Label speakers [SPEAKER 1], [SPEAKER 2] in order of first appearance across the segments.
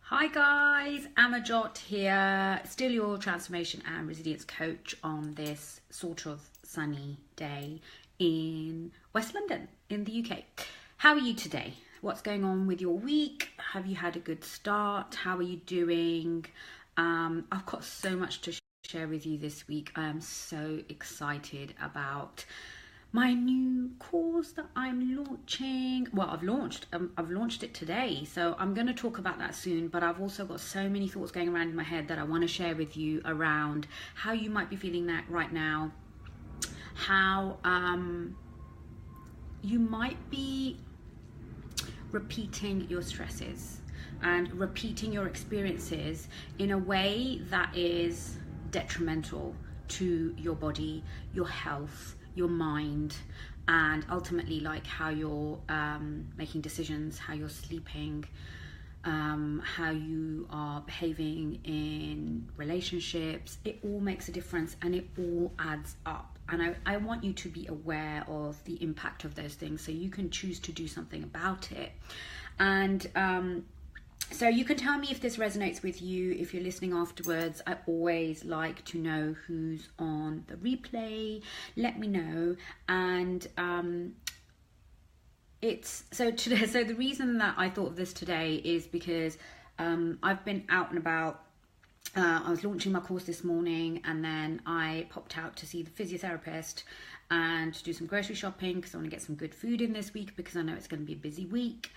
[SPEAKER 1] Hi guys, Amajot here, still your transformation and resilience coach on this sort of sunny day in West London in the UK. How are you today? What's going on with your week? Have you had a good start? How are you doing? I've got so much to share with you this week. I am so excited about my new course that I'm launching. Well, I've launched it today, so I'm going to talk about that soon, but I've also got so many thoughts going around in my head that I want to share with you around how you might be feeling that right now, how you might be repeating your stresses and repeating your experiences in a way that is detrimental to your body, your health, your mind, and ultimately like how you're making decisions, how you're sleeping, how you are behaving in relationships. It all makes a difference and it all adds up. And I want you to be aware of the impact of those things so you can choose to do something about it. And so you can tell me if this resonates with you, if you're listening afterwards. I always like to know who's on the replay. Let me know. And so the reason that I thought of this today is because I've been out and about. I was launching my course this morning, and then I popped out to see the physiotherapist and to do some grocery shopping because I want to get some good food in this week because I know it's going to be a busy week.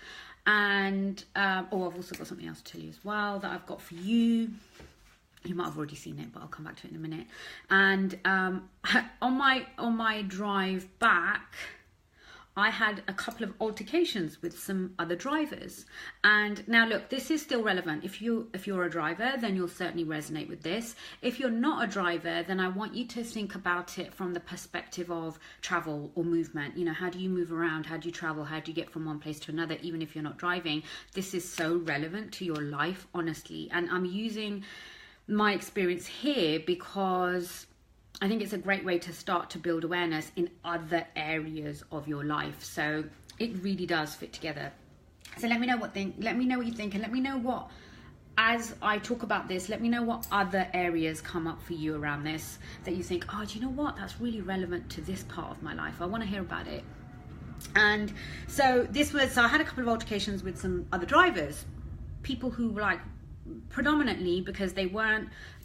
[SPEAKER 1] And I've also got something else to tell you as well that I've got for you. You might have already seen it, but I'll come back to it in a minute. And on my drive back, I had a couple of altercations with some other drivers. And now look, this is still relevant. If you're a driver, then you'll certainly resonate with this. If you're not a driver, then I want you to think about it from the perspective of travel or movement. You know, how do you move around? How do you travel? How do you get from one place to another, even if you're not driving? This is so relevant to your life, honestly. And I'm using my experience here because I think it's a great way to start to build awareness in other areas of your life. So it really does fit together. So let me know what you think, and let me know what, as I talk about this, let me know what other areas come up for you around this that you think, oh, do you know what? That's really relevant to this part of my life. I want to hear about it. And so I had a couple of altercations with some other drivers, people who were like, predominantly because they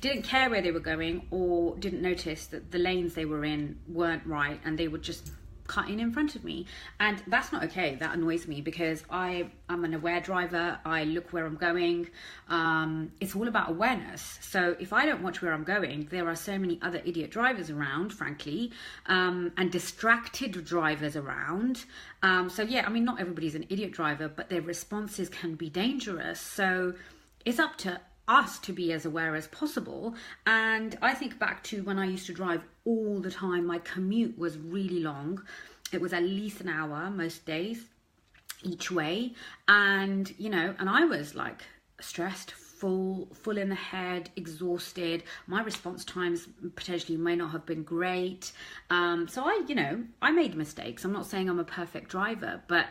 [SPEAKER 1] didn't care where they were going or didn't notice that the lanes they were in weren't right, and they would just cut in front of me. And that's not okay. That annoys me because I'm an aware driver. I look where I'm going. It's all about awareness. So if I don't watch where I'm going, there are so many other idiot drivers around, frankly, and distracted drivers around. So yeah, I mean, not everybody's an idiot driver, but their responses can be dangerous. So it's up to us to be as aware as possible. And I think back to when I used to drive all the time. My commute was really long. It was at least an hour most days each way. And, and I was like stressed, full in the head, exhausted. My response times potentially may not have been great. So I made mistakes. I'm not saying I'm a perfect driver, but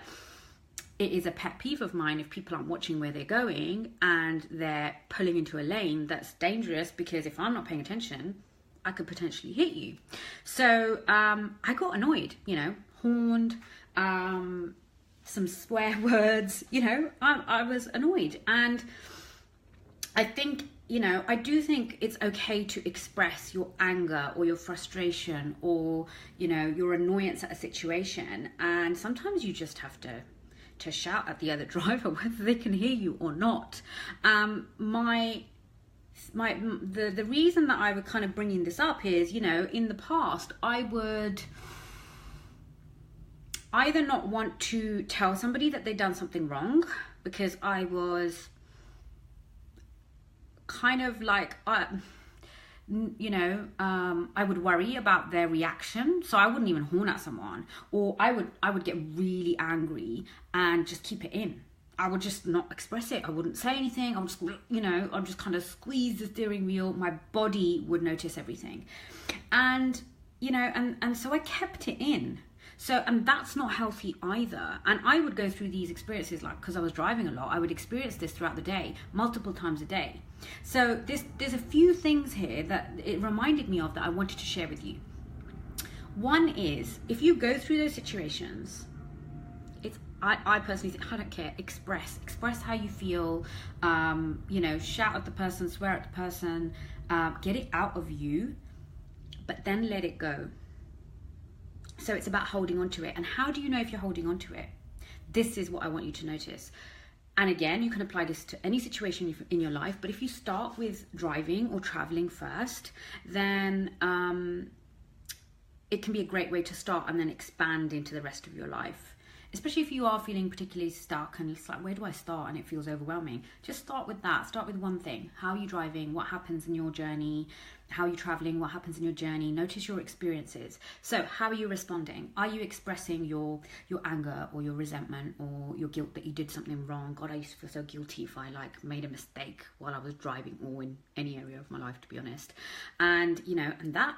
[SPEAKER 1] it is a pet peeve of mine if people aren't watching where they're going and they're pulling into a lane that's dangerous, because if I'm not paying attention, I could potentially hit you. So I got annoyed, horned, some swear words, I was annoyed. And I think, I do think it's okay to express your anger or your frustration or, your annoyance at a situation. And sometimes you just have to shout at the other driver whether they can hear you or not. The reason that I would kind of bringing this up is, in the past I would either not want to tell somebody that they'd done something wrong because I was kind of like I would worry about their reaction, so I wouldn't even horn at someone, or I would get really angry and just keep it in. I would just not express it. I wouldn't say anything. I'd just kind of squeeze the steering wheel. My body would notice everything, and so I kept it in. So, and that's not healthy either. And I would go through these experiences, like, because I was driving a lot, I would experience this throughout the day, multiple times a day. So there's a few things here that it reminded me of that I wanted to share with you. One is, if you go through those situations, I personally think, I don't care, express how you feel, shout at the person, swear at the person, get it out of you, but then let it go. So it's about holding on to it. And how do you know if you're holding on to it? This is what I want you to notice. And again, you can apply this to any situation in your life, but if you start with driving or traveling first, then it can be a great way to start and then expand into the rest of your life. Especially if you are feeling particularly stuck and it's like, where do I start? And it feels overwhelming. Just start with that. Start with one thing. How are you driving? What happens in your journey? How are you traveling? What happens in your journey? Notice your experiences. So how are you responding? Are you expressing your anger or your resentment or your guilt that you did something wrong? God, I used to feel so guilty if I made a mistake while I was driving, or in any area of my life, to be honest. And, and that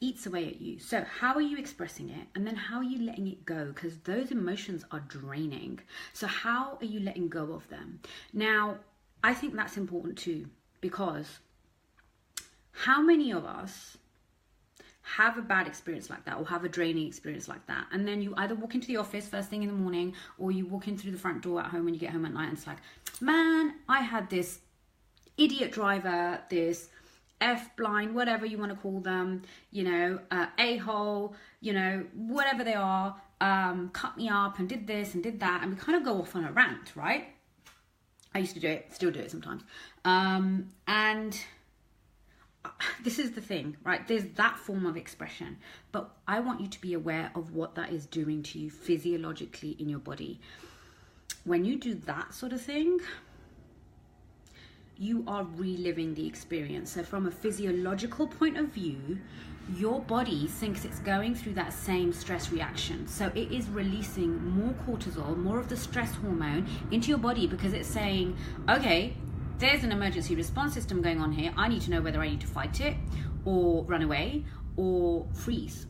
[SPEAKER 1] eats away at you. So how are you expressing it? And then how are you letting it go? Because those emotions are draining. So how are you letting go of them? Now, I think that's important too, because how many of us have a bad experience like that, or have a draining experience like that, and then you either walk into the office first thing in the morning, or you walk in through the front door at home when you get home at night, and it's like, man, I had this idiot driver, this F-blind, whatever you want to call them, a-hole, whatever they are, cut me up and did this and did that. And we kind of go off on a rant, right? I used to do it, still do it sometimes. And this is the thing, right? There's that form of expression, but I want you to be aware of what that is doing to you physiologically in your body. When you do that sort of thing, you are reliving the experience. So from a physiological point of view, your body thinks it's going through that same stress reaction. So it is releasing more cortisol, more of the stress hormone into your body, because it's saying, okay, there's an emergency response system going on here. I need to know whether I need to fight it or run away or freeze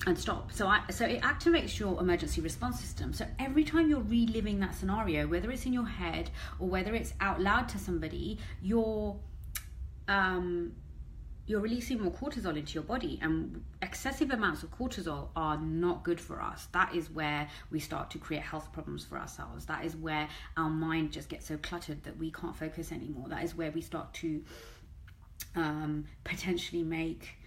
[SPEAKER 1] and stop. So it activates your emergency response system. So every time you're reliving that scenario, whether it's in your head or whether it's out loud to somebody, you're releasing more cortisol into your body, and excessive amounts of cortisol are not good for us. That is where we start to create health problems for ourselves. That is where our mind just gets so cluttered that we can't focus anymore. That is where we start to potentially make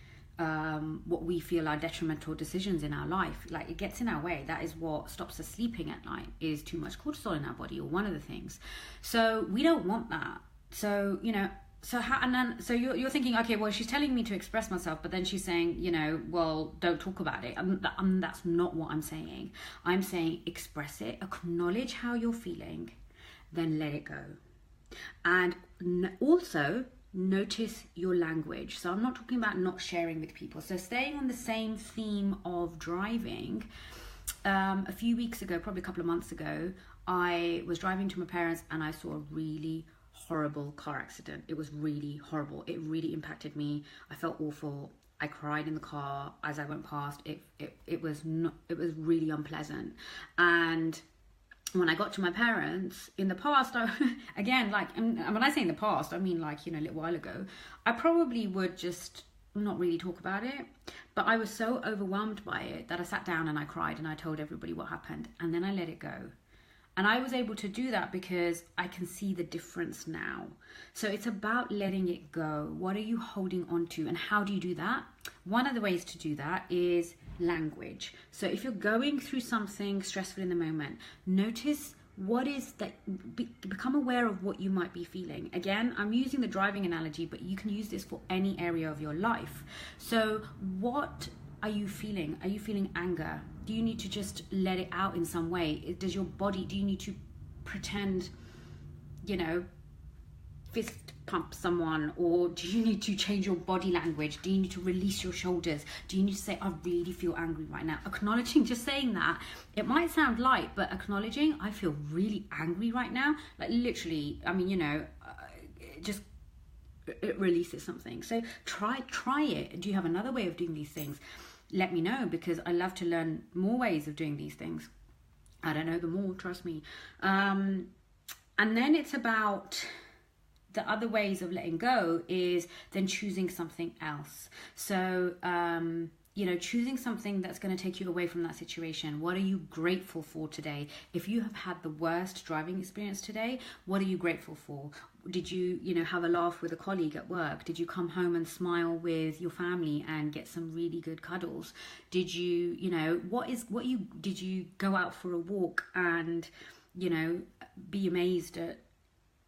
[SPEAKER 1] what we feel are detrimental decisions in our life. Like, it gets in our way. That is what stops us sleeping at night, is too much cortisol in our body, or one of the things. So we don't want that. So so you're thinking, okay, well, she's telling me to express myself, but then she's saying, well, don't talk about it. That's not what I'm saying. I'm saying express it, acknowledge how you're feeling, then let it go. And also notice your language. So I'm not talking about not sharing with people. So staying on the same theme of driving, a few weeks ago, probably a couple of months ago, I was driving to my parents and I saw a really horrible car accident. It was really horrible. It really impacted me. I felt awful. I cried in the car as I went past. It was really unpleasant. And when I got to my parents, in the past, again, and when I say in the past, I mean a little while ago, I probably would just not really talk about it. But I was so overwhelmed by it that I sat down and I cried and I told everybody what happened, and then I let it go. And I was able to do that because I can see the difference now. So it's about letting it go. What are you holding on to, and how do you do that? One of the ways to do that is language. So if you're going through something stressful in the moment, notice what is that, become aware of what you might be feeling. Again, I'm using the driving analogy, but you can use this for any area of your life. So what are you feeling? Are you feeling anger? Do you need to just let it out in some way? Does your body, do you need to pretend, fist pump someone? Or do you need to change your body language? Do you need to release your shoulders? Do you need to say, I really feel angry right now? Acknowledging, just saying that, it might sound light, but acknowledging, I feel really angry right now. Like literally, just it releases something. So try it. Do you have another way of doing these things? let me know, because I love to learn more ways of doing these things. I don't know them all, trust me. And then it's about the other ways of letting go is then choosing something else. So, choosing something that's going to take you away from that situation. What are you grateful for today? If you have had the worst driving experience today, what are you grateful for? Did you, have a laugh with a colleague at work? Did you come home and smile with your family and get some really good cuddles? Did you, did you go out for a walk and, be amazed at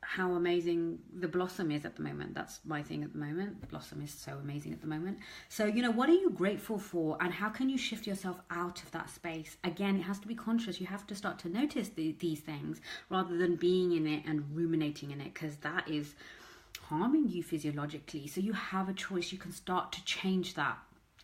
[SPEAKER 1] how amazing the blossom is at the moment? That's my thing at the moment. The blossom is so amazing at the moment. So, what are you grateful for, and how can you shift yourself out of that space? Again, it has to be conscious. You have to start to notice these things rather than being in it and ruminating in it, because that is harming you physiologically. So you have a choice. You can start to change that.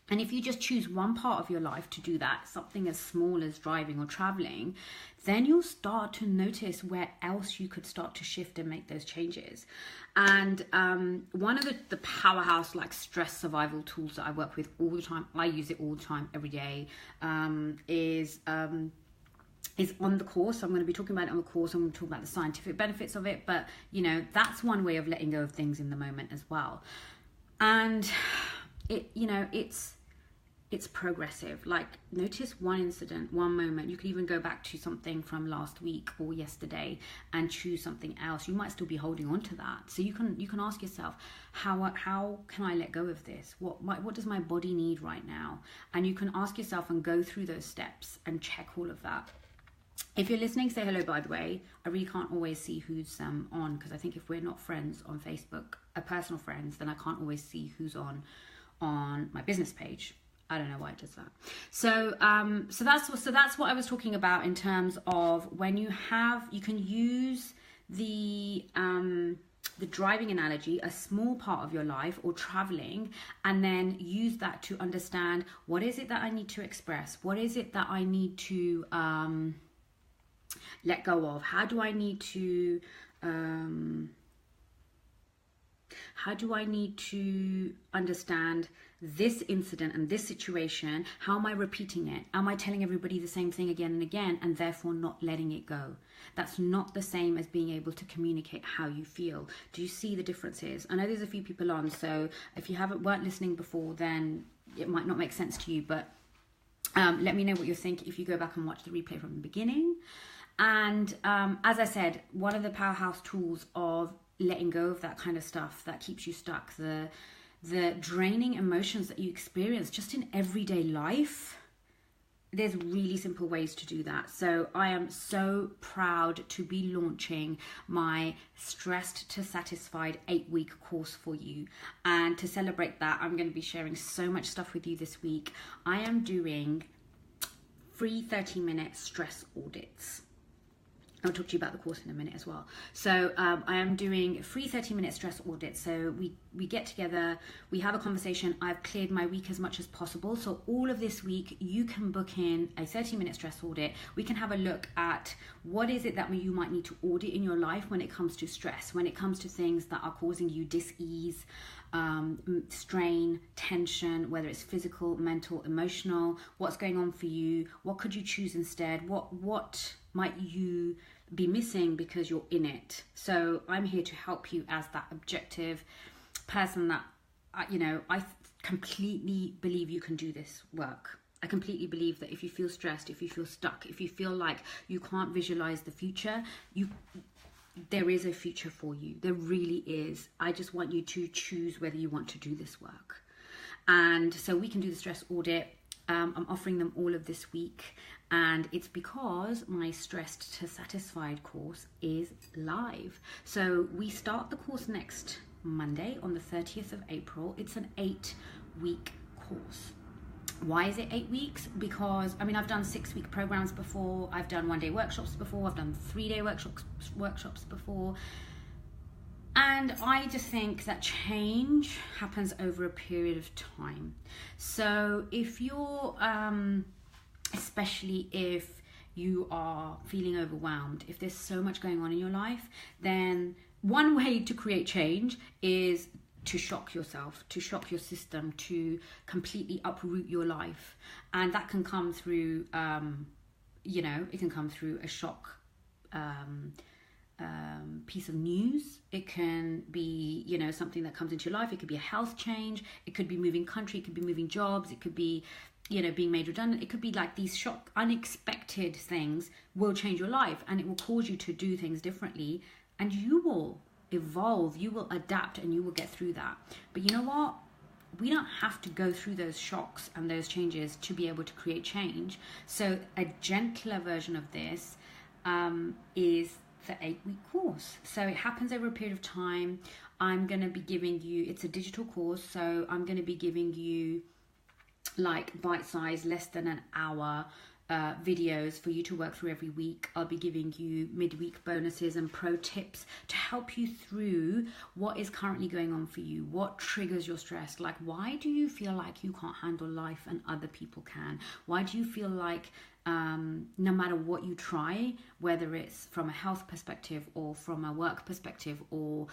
[SPEAKER 1] And if you just choose one part of your life to do that, something as small as driving or traveling, then you'll start to notice where else you could start to shift and make those changes. And one of the powerhouse stress survival tools that I work with all the time, I use it all the time, every day, is on the course. I'm going to be talking about it on the course. I'm going to talk about the scientific benefits of it. But, that's one way of letting go of things in the moment as well. And it's progressive. Notice one incident, one moment. You could even go back to something from last week or yesterday and choose something else. You might still be holding on to that. So you can ask yourself, how can I let go of this? What does my body need right now? And you can ask yourself and go through those steps and check all of that. If you're listening, say hello, by the way. I really can't always see who's on, because I think if we're not friends on Facebook, personal friends, then I can't always see who's on my business page. I don't know why it does that. So that's what I was talking about in terms of when you can use the driving analogy, a small part of your life, or traveling, and then use that to understand, what is it that I need to express? What is it that I need to let go of? How do I need to understand this incident and this situation? How am I repeating it? Am I telling everybody the same thing again and again, and therefore not letting it go? That's not the same as being able to communicate how you feel. Do you see the differences? I know there's a few people on, so if you weren't listening before, then it might not make sense to you, but let me know what you think if you go back and watch the replay from the beginning. And as I said, one of the powerhouse tools of letting go of that kind of stuff that keeps you stuck, the draining emotions that you experience just in everyday life, there's really simple ways to do that. So I am so proud to be launching my Stressed to Satisfied 8-week course for you. And to celebrate that, I'm going to be sharing so much stuff with you this week. I am doing free 30-minute stress audits. I'll talk to you about the course in a minute as well. So I am doing free 30-minute stress audits. So we get together, we have a conversation. I've cleared my week as much as possible. So all of this week, you can book in a 30-minute stress audit. We can have a look at what is it that you might need to audit in your life when it comes to stress, when it comes to things that are causing you dis-ease, strain, tension, whether it's physical, mental, emotional. What's going on for you? What could you choose instead? What might you be missing because you're in it? So I'm here to help you as that objective person that, I completely believe you can do this work. I completely believe that if you feel stressed, if you feel stuck, if you feel like you can't visualize the future, there is a future for you. There really is. I just want you to choose whether you want to do this work. And so we can do the stress audit. I'm offering them all of this week, and it's because my Stressed to Satisfied course is live. So we start the course next Monday on the 30th of April. It's an 8-week course. Why is it 8 weeks? Because I've done 6-week programs before, I've done 1-day workshops before, I've done 3-day workshops before. And I just think that change happens over a period of time. So if you're, especially if you are feeling overwhelmed, if there's so much going on in your life, then one way to create change is to shock yourself, to shock your system, to completely uproot your life. And that can come through, it can come through a shock piece of news. It can be, something that comes into your life. It could be a health change. It could be moving country. It could be moving jobs. It could be, being made redundant. It could be like these shock, unexpected things will change your life, and it will cause you to do things differently, and you will evolve, you will adapt, and you will get through that. But you know what? We don't have to go through those shocks and those changes to be able to create change. So a gentler version of this is the 8-week course. So it happens over a period of time. I'm going to be giving you, it's a digital course, so I'm going to be giving you like bite-sized, less than an hour videos for you to work through every week. I'll be giving you midweek bonuses and pro tips to help you through what is currently going on for you, what triggers your stress. Like, why do you feel like you can't handle life and other people can? Why do you feel like no matter what you try, whether it's from a health perspective or from a work perspective or,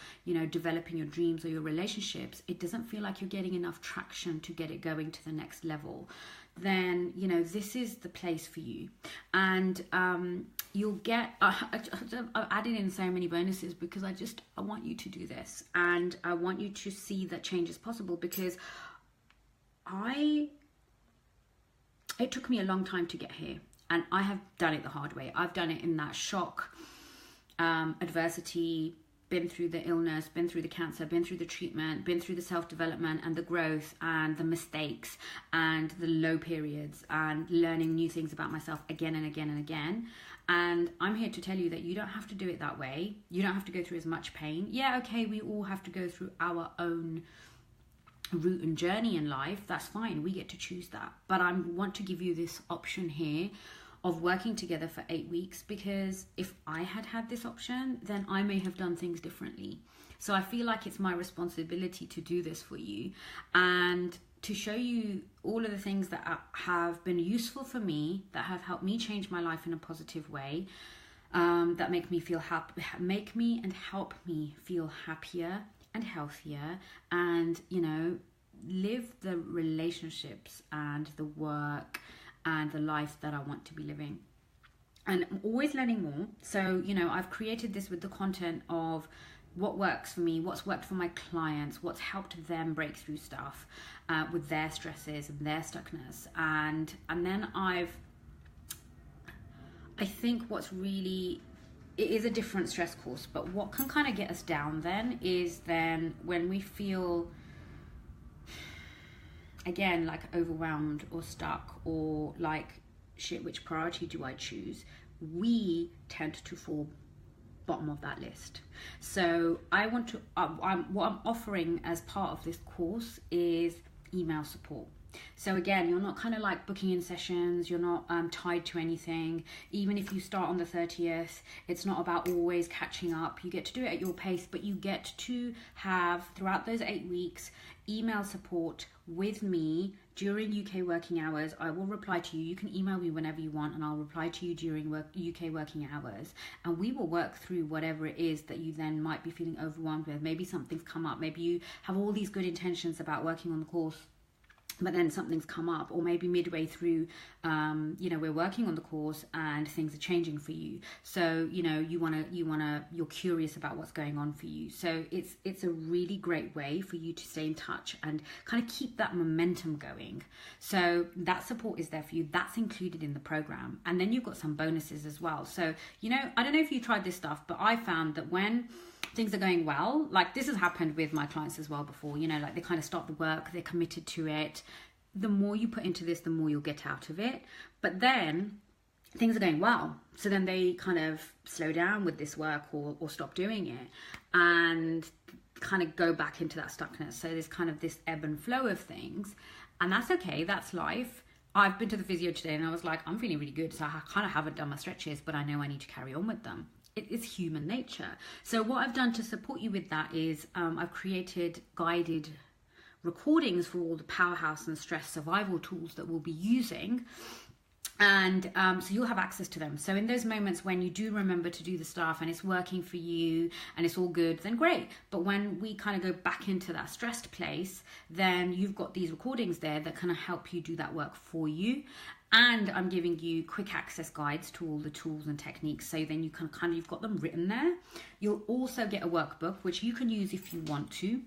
[SPEAKER 1] developing your dreams or your relationships, it doesn't feel like you're getting enough traction to get it going to the next level? Then, this is the place for you. And you'll get, I've added in so many bonuses because I want you to do this. And I want you to see that change is possible, because it took me a long time to get here, and I have done it the hard way. I've done it in that shock, adversity, been through the illness, been through the cancer, been through the treatment, been through the self-development and the growth and the mistakes and the low periods, and learning new things about myself again and again and again. And I'm here to tell you that you don't have to do it that way. You don't have to go through as much pain. Yeah, okay, we all have to go through our own route and journey in life. That's fine. We get to choose that. But I want to give you this option here of working together for 8 weeks, because if I had this option, then I may have done things differently. So I feel like it's my responsibility to do this for you and to show you all of the things that have been useful for me, that have helped me change my life in a positive way, that make me feel happy, and help me feel happier and healthier, and live the relationships and the work and the life that I want to be living. And I'm always learning more. So I've created this with the content of what works for me, what's worked for my clients, what's helped them break through stuff with their stresses and their stuckness. And then I think it is a different stress course, but what can kind of get us down then is when we feel, again, like overwhelmed or stuck, or like, shit, which priority do I choose? We tend to fall bottom of that list. So I want to, what I'm offering as part of this course is email support. So again, you're not kind of like booking in sessions, you're not tied to anything. Even if you start on the 30th, it's not about always catching up. You get to do it at your pace, but you get to have, throughout those 8 weeks, email support with me during UK working hours. I will reply to you. You can email me whenever you want, and I'll reply to you during UK working hours. And we will work through whatever it is that you then might be feeling overwhelmed with. Maybe something's come up. Maybe you have all these good intentions about working on the course, but then something's come up, or maybe midway through, we're working on the course and things are changing for you. So, you're curious about what's going on for you. So it's a really great way for you to stay in touch and kind of keep that momentum going. So that support is there for you. That's included in the program. And then you've got some bonuses as well. So, I don't know if you tried this stuff, but I found that when things are going well, like this has happened with my clients as well before, like they kind of start the work, they're committed to it. The more you put into this, the more you'll get out of it. But then things are going well, so then they kind of slow down with this work or stop doing it and kind of go back into that stuckness. So there's kind of this ebb and flow of things, and that's okay, that's life. I've been to the physio today and I was like, I'm feeling really good, so I kind of haven't done my stretches, but I know I need to carry on with them. It is human nature. So what I've done to support you with that is I've created guided recordings for all the powerhouse and stress survival tools that we'll be using And so you'll have access to them. So in those moments when you do remember to do the stuff and it's working for you and it's all good, then great. But when we kind of go back into that stressed place, then you've got these recordings there that kind of help you do that work for you. And I'm giving you quick access guides to all the tools and techniques. So then you can kind of, you've got them written there. You'll also get a workbook, which you can use if you want to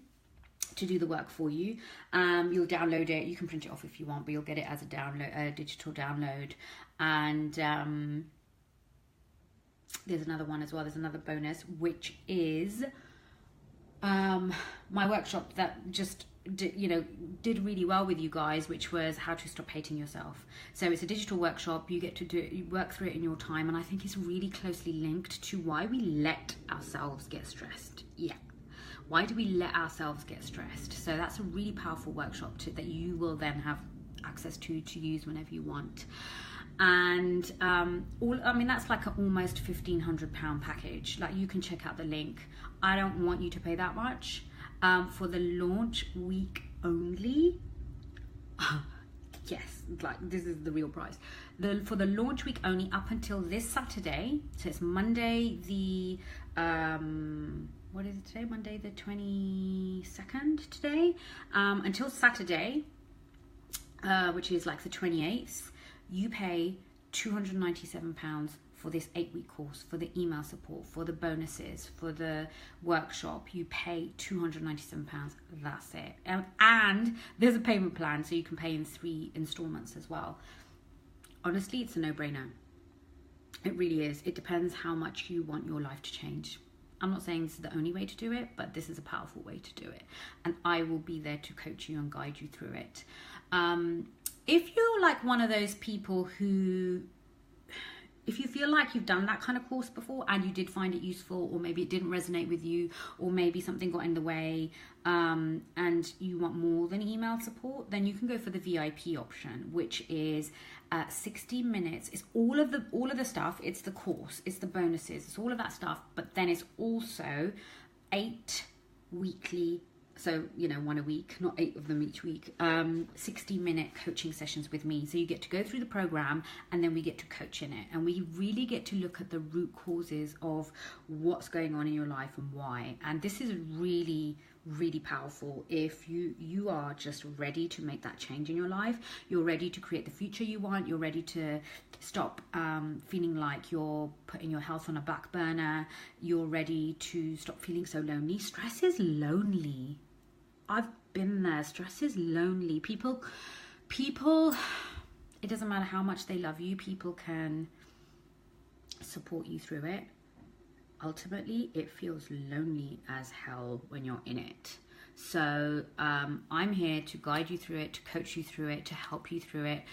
[SPEAKER 1] do the work for you. You'll download it. You can print it off if you want, but you'll get it as a download, a digital download. And there's another one as well. There's another bonus, which is my workshop that just did really well with you guys, which was how to stop hating yourself. So it's a digital workshop. You get to you work through it in your time, and I think it's really closely linked to why we let ourselves get stressed. Yeah. Why do we let ourselves get stressed? So that's a really powerful workshop that you will then have access to use whenever you want. And that's like an almost £1,500 package. Like, you can check out the link. I don't want you to pay that much for the launch week only. Yes, like, this is the real price. For the launch week only, up until this Saturday. So it's Monday the what is it today? Monday the 22nd today, until Saturday, which is like the 28th, you pay £297 for this 8-week course, for the email support, for the bonuses, for the workshop. You pay £297. That's it. And there's a payment plan, so you can pay in 3 installments as well. Honestly, it's a no-brainer. It really is. It depends how much you want your life to change. I'm not saying this is the only way to do it, but this is a powerful way to do it. And I will be there to coach you and guide you through it. If you're like one of those people who, if you feel like you've done that kind of course before and you did find it useful, or maybe it didn't resonate with you, or maybe something got in the way, and you want more than email support, then you can go for the VIP option, which is 60 minutes. It's all of the stuff. It's the course, it's the bonuses, it's all of that stuff, but then it's also 8 weekly, so 1 a week, not 8 of them each week, 60-minute coaching sessions with me. So you get to go through the program, and then we get to coach in it, and we really get to look at the root causes of what's going on in your life and why. And this is really, really powerful if you are just ready to make that change in your life. You're ready to create the future you want. You're ready to stop feeling like you're putting your health on a back burner. You're ready to stop feeling so lonely. Stress is lonely. I've been there. Stress is lonely. People, it doesn't matter how much they love you, people can support you through it. Ultimately, it feels lonely as hell when you're in it. So I'm here to guide you through it, to coach you through it, to help you through it,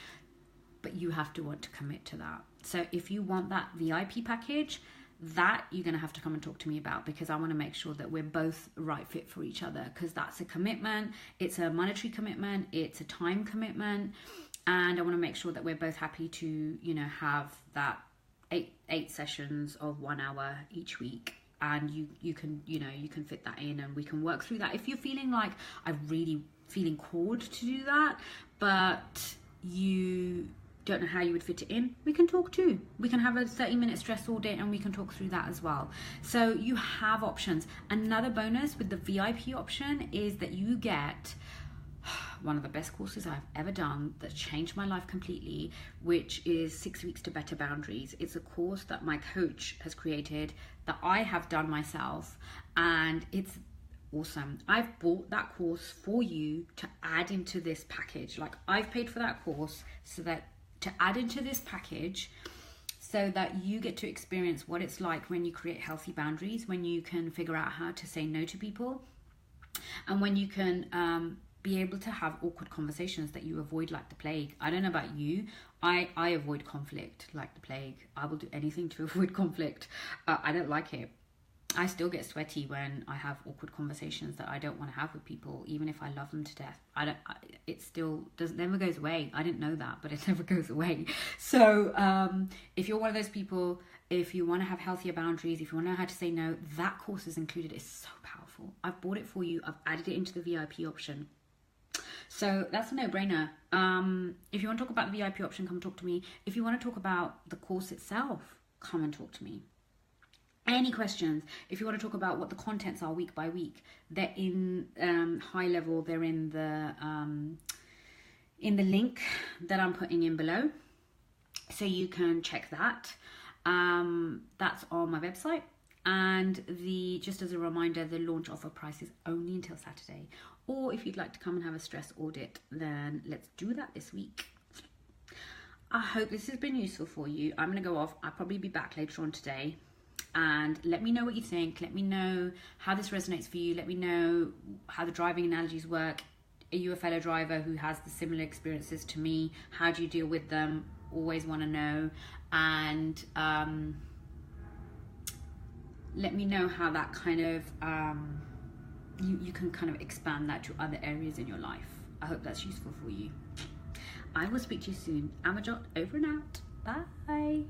[SPEAKER 1] but you have to want to commit to that. So if you want that VIP package, that you're going to have to come and talk to me about, because I want to make sure that we're both the right fit for each other, because that's a commitment. It's a monetary commitment, it's a time commitment, and I want to make sure that we're both happy to have that eight sessions of 1 hour each week, and you can fit that in, and we can work through that. If you're feeling like I'm really feeling called to do that, but you don't know how you would fit it in, we can talk too. We can have a 30-minute stress audit, and we can talk through that as well. So you have options. Another bonus with the VIP option is that you get one of the best courses I've ever done that changed my life completely, which is 6 weeks to better boundaries. It's a course that my coach has created that I have done myself, and it's awesome. I've bought that course for you to add into this package. Like, I've paid for that course to add into this package, so that you get to experience what it's like when you create healthy boundaries, when you can figure out how to say no to people, and when you can be able to have awkward conversations that you avoid like the plague. I don't know about you, I avoid conflict like the plague. I will do anything to avoid conflict. I don't like it. I still get sweaty when I have awkward conversations that I don't want to have with people, even if I love them to death. It still never goes away. I didn't know that, but it never goes away. So if you're one of those people, if you want to have healthier boundaries, if you want to know how to say no, that course is included. It's so powerful. I've bought it for you. I've added it into the VIP option. So that's a no-brainer. If you want to talk about the VIP option, come talk to me. If you want to talk about the course itself, come and talk to me. Any questions? If you want to talk about what the contents are week by week, they're in high level. They're in the link that I'm putting in below, so you can check that. That's on my website. And just as a reminder, the launch offer price is only until Saturday. Or if you'd like to come and have a stress audit, then let's do that this week. I hope this has been useful for you. I'm going to go off. I'll probably be back later on today. And let me know what you think. Let me know how this resonates for you. Let me know how the driving analogies work. Are you a fellow driver who has the similar experiences to me? How do you deal with them? Always want to know. And let me know how that kind of you can kind of expand that to other areas in your life. I hope that's useful for you. I will speak to you soon. Amajot over and out. Bye.